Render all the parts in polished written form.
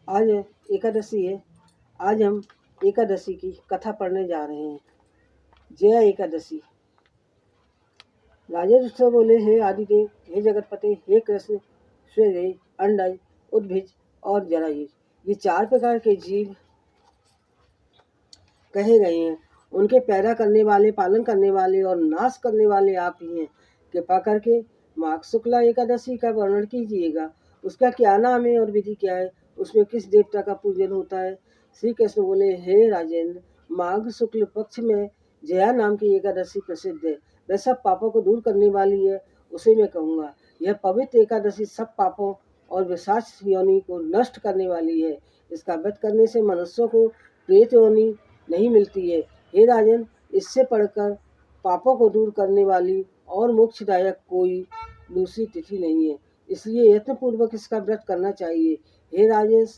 आज एकादशी है। आज हम एकादशी की कथा पढ़ने जा रहे हैं। जया एकादशी। राजा युधिष्ठिर बोले, हे आदिदेव, हे जगतपते, हे कृष्ण, सूर्य, अंडज, उद्भिज और जरायुज, ये 4 प्रकार के जीव कहे गए हैं। उनके पैदा करने वाले, पालन करने वाले और नाश करने वाले आप ही हैं। कृपा करके माघ शुक्ला एकादशी का वर्णन कीजिएगा। उसका क्या नाम है और विधि क्या है? उसमें किस देवता का पूजन होता है? श्री कृष्ण बोले, हे राजेंद्र, माघ शुक्ल पक्ष में जया नाम की एकादशी प्रसिद्ध है। वह सब पापों को दूर करने वाली है, उसे मैं कहूँगा। यह पवित्र एकादशी सब पापों और विशाच योनि को नष्ट करने वाली है। इसका व्रत करने से मनुष्यों को प्रेत योनि नहीं मिलती है। हे राजन, इससे पढ़कर पापों को दूर करने वाली और मोक्षदायक कोई दूसरी तिथि नहीं है, इसलिए यत्नपूर्वक इसका व्रत करना चाहिए। हे राजेश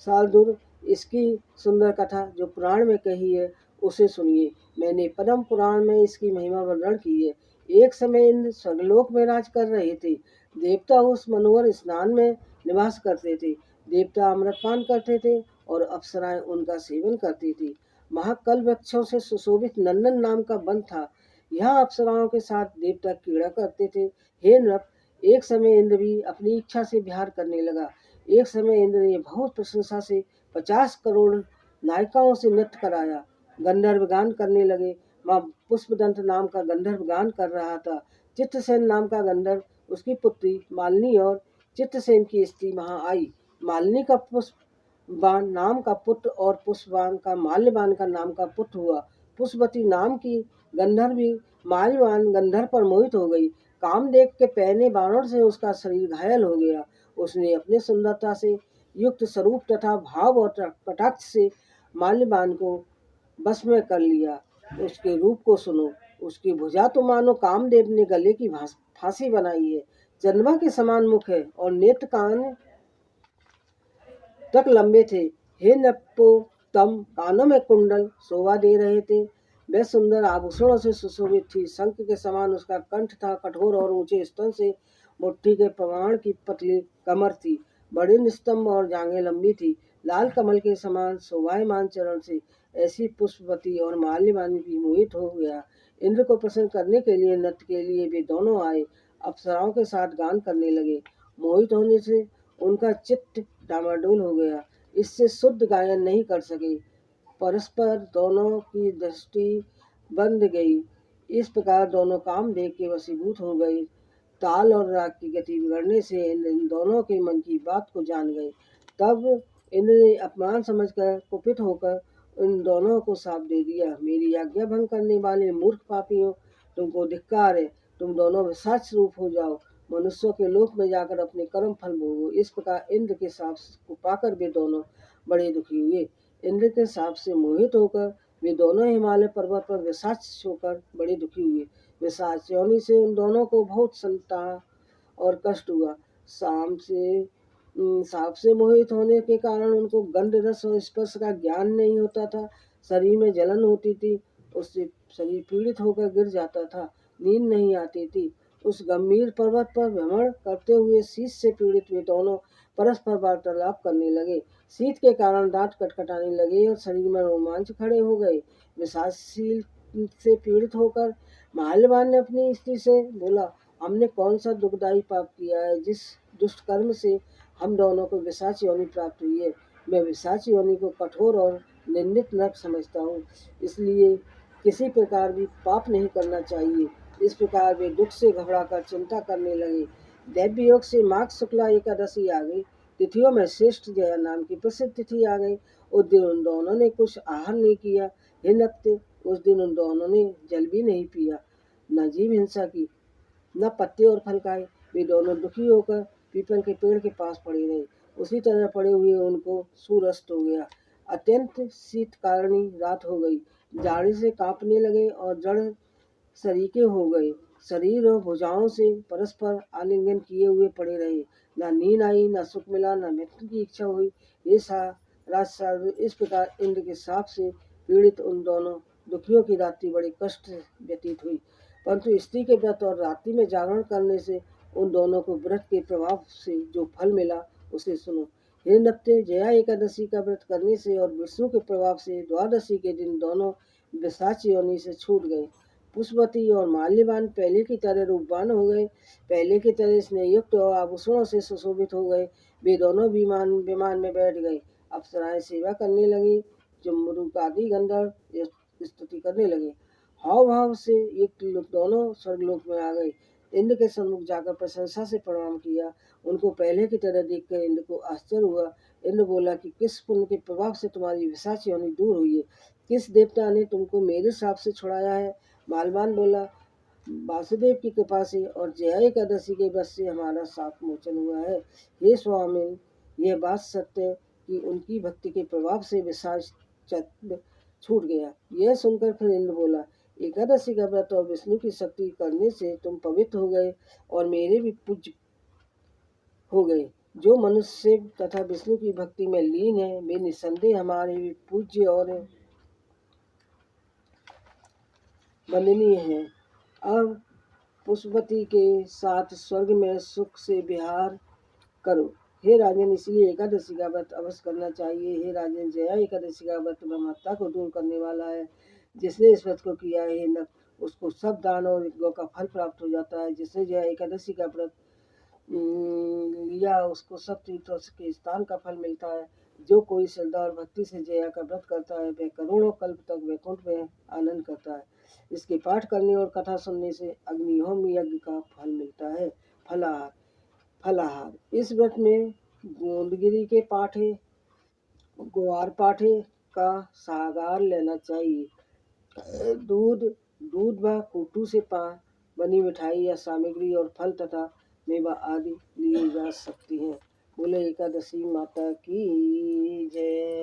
सालदुर, इसकी सुंदर कथा जो पुराण में कही है उसे सुनिए। मैंने पद्म पुराण में इसकी महिमा वर्णन की है। एक समय इंद्र स्वर्गलोक में राज कर रहे थे। देवता उस मनोहर स्नान में निवास करते थे। देवता अमृतपान करते थे और अप्सराएं उनका सेवन करती थी। महाकल वृक्षों से सुशोभित नंदन नाम का वन था। यहाँ अप्सराओं के साथ देवता क्रीड़ा करते थे। हे नृप, एक समय इंद्र भी अपनी इच्छा से विहार करने लगा। एक समय इंद्र ने बहुत प्रशंसा से 50 करोड़ नायिकाओं से नृत्य कराया। गंधर्व गान करने लगे। वहाँ पुष्पदंत नाम का गंधर्व गान कर रहा था। चित्रसेन नाम का गंधर्व, उसकी पुत्री मालिनी और चित्रसेन की स्त्री वहाँ आई। मालिनी का पुष्पबान नाम का पुत्र और पुष्पबान का माल्यवान का नाम का पुत्र हुआ। पुष्पवती नाम की गंधर्वी माल्यवान गंधर्व पर मोहित हो गई। काम देख के पहने बाणों से उसका शरीर घायल हो गया। उसने अपने सुंदरता से युक्त स्वरूप तथा भाव और कटाक्ष से माल्यवान को बस में कर लिया। उसके रूप को सुनो। उसकी भुजा तो मानो कामदेव ने गले की फांसी बनाई है। चंद्रमा के समान मुख है और नेत्र कान तक लंबे थे। हे नपोतम, कानों में कुंडल शोभा दे रहे थे। वह सुंदर आभूषणों से सुशोभित थी। शंख के समान उसका कंठ था। कठोर और ऊंचे स्तन से मुट्ठी के प्रमाण की पतली कमर थी। बड़े निस्तंभ और जांघें लंबी थी। लाल कमल के समान शोभायमान चरण से ऐसी पुष्पवती और माल्यवान भी मोहित हो गया। इंद्र को प्रसन्न करने के लिए नृत्य के लिए वे दोनों आए। अप्सराओं के साथ गान करने लगे। मोहित होने से उनका चित्त डामाडोल हो गया। इससे शुद्ध गायन नहीं कर सके। परस्पर दोनों की दृष्टि बंध गई। इस प्रकार दोनों काम देख के वशीभूत हो गए। ताल और राग की गति बिगड़ने से इंद्र इन दोनों के मन की बात को जान गए। तब इंद्र ने अपमान समझकर कुपित होकर उन दोनों को शाप दे दिया, मेरी आज्ञा भंग करने वाले मूर्ख पापियों, तुमको धिक्कार है। तुम दोनों विशाच रूप हो जाओ। मनुष्यों के लोक में जाकर अपने कर्म फल भोगो। इस प्रकार इंद्र के शाप को पाकर वे दोनों बड़े दुखी हुए। इंद्र के शाप से मोहित होकर वे दोनों हिमालय पर्वत पर विशाच होकर बड़े दुखी हुए। विशाच योनि से उन दोनों को बहुत संताप और कष्ट हुआ। शाम से सांप से मोहित होने के कारण उनको गंध रस और स्पर्श का ज्ञान नहीं होता था। शरीर में जलन होती थी। उससे शरीर पीड़ित होकर गिर जाता था। नींद नहीं आती थी। उस गंभीर पर्वत पर भ्रमण करते हुए शीत से पीड़ित वे दोनों परस्पर वार्तालाप करने लगे। शीत के कारण दांत कटकटाने लगे और शरीर में रोमांच खड़े हो गए। विषाशील से पीड़ित होकर माल्यवान ने अपनी स्त्री से बोला, हमने कौन सा दुखदायी पाप किया है जिस दुष्ट कर्म से हम दोनों को विशाच योनि प्राप्त हुई है। मैं विशाच योनि को कठोर और निंदित नरक समझता हूँ, इसलिए किसी प्रकार भी पाप नहीं करना चाहिए। इस प्रकार वे दुख से घबराकर चिंता करने लगे। दैव्य योग से माघ शुक्ला एकादशी आ गई। तिथियों में श्रेष्ठ जया नाम की प्रसिद्ध तिथि आ गई। उस दिन उन दोनों ने कुछ आहार नहीं किया। हे नत्ते, उस दिन उन दोनों ने जल भी नहीं पिया, न जीव हिंसा की, न पत्ते और फल खाए। वे दोनों दुखी होकर पीपल के पेड़ के पास पड़े रहे। उसी तरह पड़े हुए उनको सूर्यास्त हो गया। अत्यंत शीतकारिणी रात हो गई। जाड़े से कांपने लगे और जड़ सरीखे हो गए। शरीर और भुजाओं से परस्पर आलिंगन किए हुए पड़े रहे। न नींद आई, न सुख मिला, न मृत्यु की इच्छा हुई। ये राजसार इस प्रकार इंद्र के शाप से पीड़ित उन दोनों दुखियों की रात्रि बड़े कष्ट व्यतीत हुई। परंतु स्त्री के व्रत और रात्रि में जागरण करने से उन दोनों को व्रत के प्रभाव से जो फल मिला उसे सुनो। हे नप्ते, जया एकादशी का व्रत करने से और विष्णु के प्रभाव से द्वादशी के दिन दोनों विशाच योनि से छूट गए। पुष्पवती और माल्यवान पहले की तरह रूपवान हो गए, पहले की तरह स्नेहयुक्त और आभूषणों से सुशोभित हो गए। वे दोनों विमान विमान में बैठ गए। अप्सराएं सेवा करने लगी, जम्बुरुक आदि गंधर्व स्तुति करने लगे। हाव भाव से ये दोनों स्वर्गलोक में आ गए। इंद्र के सम्मुख जाकर प्रशंसा से प्रणाम किया। उनको पहले की तरह देखकर इंद्र को आश्चर्य हुआ। इंद्र बोला कि किस पुण्य के प्रभाव से तुम्हारी विशाच योनि दूर हुई है, किस देवता ने तुमको मेरे श्राप से छुड़ाया है। मालवान बोला, वासुदेव की कृपा से और जया एकादशी के व्रत से हमारा शाप मोचन हुआ है। हे स्वामी, यह बात सत्य कि उनकी भक्ति के प्रभाव से विशाच छूट गया। यह सुनकर फिर इंद्र बोला, एकादशी का व्रत और विष्णु की शक्ति करने से तुम पवित्र हो गए और मेरे भी पूज्य हो गए। जो मनुष्य तथा विष्णु की भक्ति में लीन है, वे निसंदेह हमारे भी पूज्य और वंदनीय हैं। अब पुष्पवती के साथ स्वर्ग में सुख से विहार करो। हे राजन, इसलिए एकादशी का व्रत अवश्य करना चाहिए। हे राजन, जया एकादशी का व्रत ब्रह्महत्या को दूर करने वाला है। जिसने इस व्रत को किया है न, उसको सब दान और यज्ञों का फल प्राप्त हो जाता है। जिसने जया एकादशी का व्रत लिया, उसको सब तीर्थों के स्थान का फल मिलता है। जो कोई श्रद्धा और भक्ति से जया का व्रत करता है, वह करोड़ों कल्प तक वैकुंठ में आनंद करता है। इसके पाठ करने और कथा सुनने से अग्निहोम यज्ञ का फल मिलता है। फलाहार फलाहार इस व्रत में गोंदगिरी के पाठे, ग्वार पाठे का सागार लेना चाहिए। दूध दूध व कुटू से बनी मिठाई या सामग्री और फल तथा मेवा आदि लिए जा सकती हैं। बोले एकादशी माता की जय।